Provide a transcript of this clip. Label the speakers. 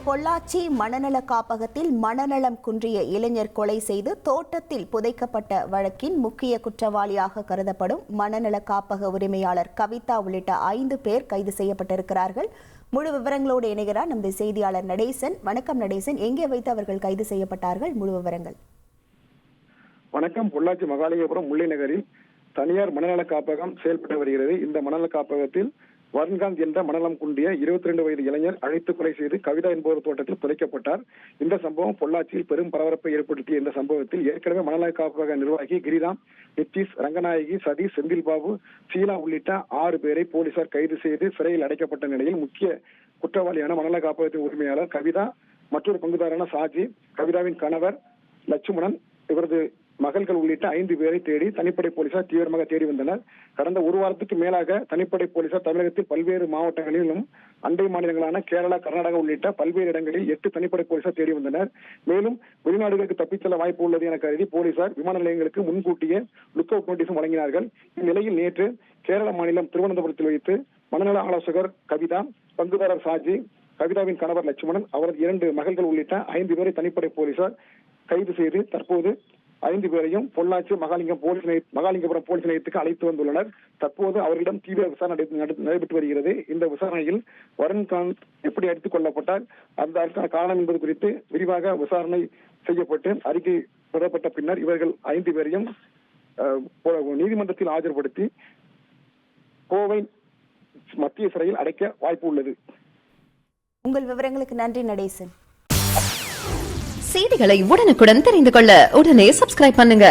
Speaker 1: பொள்ளாச்சி மனநல காப்பகத்தில் மனநலம் குன்றிய இளைஞர் கொலை செய்து தோட்டத்தில் புதைக்கப்பட்ட வழக்கின் முக்கிய குற்றவாளியாக கருதப்படும் மனநல காப்பக உரிமையாளர் கவிதா உள்ளிட்ட 5 பேர் கைது செய்யப்பட்டிருக்கிறார்கள். முழு விவரங்களோடு இணைகிறார் நமது செய்தியாளர் நடேசன். வணக்கம் நடேசன், எங்கே வைத்து அவர்கள் கைது செய்யப்பட்டார்கள்? முழு விவரங்கள்.
Speaker 2: வணக்கம். பொள்ளாச்சி மகாலிங்கபுரம் முல்லை நகரில் தனியார் மனநல காப்பகம் செயல்பட்டு வருகிறது. இந்த மனநல காப்பகத்தில் வருண்காந்த் என்ற மனநலம் குன்றிய 22 வயது இளைஞர் அழைத்து கொலை செய்து கவிதா என்பவர் தோட்டத்தில் புதைக்கப்பட்டார். இந்த சம்பவம் பொள்ளாச்சியில் பெரும் பரபரப்பை ஏற்படுத்திய இந்த சம்பவத்தில் ஏற்கனவே மனநல காப்பக நிர்வாகி கிரிராம், நித்தீஷ், ரங்கநாயகி, சதீஷ், செந்தில்பாபு, சீலா உள்ளிட்ட 6 பேரை போலீசார் கைது செய்து சிறையில் அடைக்கப்பட்ட நிலையில் முக்கிய குற்றவாளியான மனநல காப்பகத்தின் உரிமையாளர் கவிதா, மற்றொரு பங்குதாரான சாஜி, கவிதாவின் கணவர் லட்சுமணன், இவரது மகள்கள் உள்ளிட்ட 5 பேரை தேடி தனிப்படை போலீசார் தீவிரமாக தேடி வந்தனர். கடந்த ஒரு வாரத்துக்கு மேலாக தனிப்படை போலீசார் தமிழகத்தில் பல்வேறு மாவட்டங்களிலும் அண்டை மாநிலங்களான கேரளா, கர்நாடகா உள்ளிட்ட பல்வேறு இடங்களில் 8 தனிப்படை போலீசார் தேடி வந்தனர். மேலும் வெளிநாடுகளுக்கு தப்பிச் செல்ல வாய்ப்பு உள்ளது என கருதி போலீசார் விமான நிலையங்களுக்கு முன்கூட்டியே லுக் அவுட் நோட்டீஸும் வழங்கினார்கள். இந்நிலையில் நேற்று கேரள மாநிலம் திருவனந்தபுரத்தில் வைத்து மனநல ஆலோசகர் கவிதா, பங்குதாரர் சாஜி, கவிதாவின் கணவர் லட்சுமணன், அவரது 2 மகள்கள் உள்ளிட்ட 5 பேரை தனிப்படை போலீசார் கைது செய்து தற்போது 5 பேரையும் பொள்ளாச்சி மகாலிங்கபுரம் போலீஸ் நிலையத்துக்கு அழைத்து வந்துள்ளனர். தற்போது அவர்களிடம் தீவிர விசாரணை நடைபெற்று வருகிறது. இந்த விசாரணையில் வருண்காந்த் எப்படி அடித்துக் கொல்லப்பட்டார், அதற்கான காரணம் என்பது குறித்து விரிவாக விசாரணை செய்யப்பட்டு அறிக்கை பெறப்பட்ட பின்னர் இவர்கள் 5 பேரையும் நீதிமன்றத்தில் ஆஜர்படுத்தி கோவை மத்திய சிறையில் அடைக்க வாய்ப்பு உள்ளது.
Speaker 1: உங்கள் விவரங்களுக்கு நன்றி நடேசன்.
Speaker 3: செய்திகளை உடனுக்குடன் தெரிந்து கொள்ள உடனே சப்ஸ்கிரைப் பண்ணுங்க.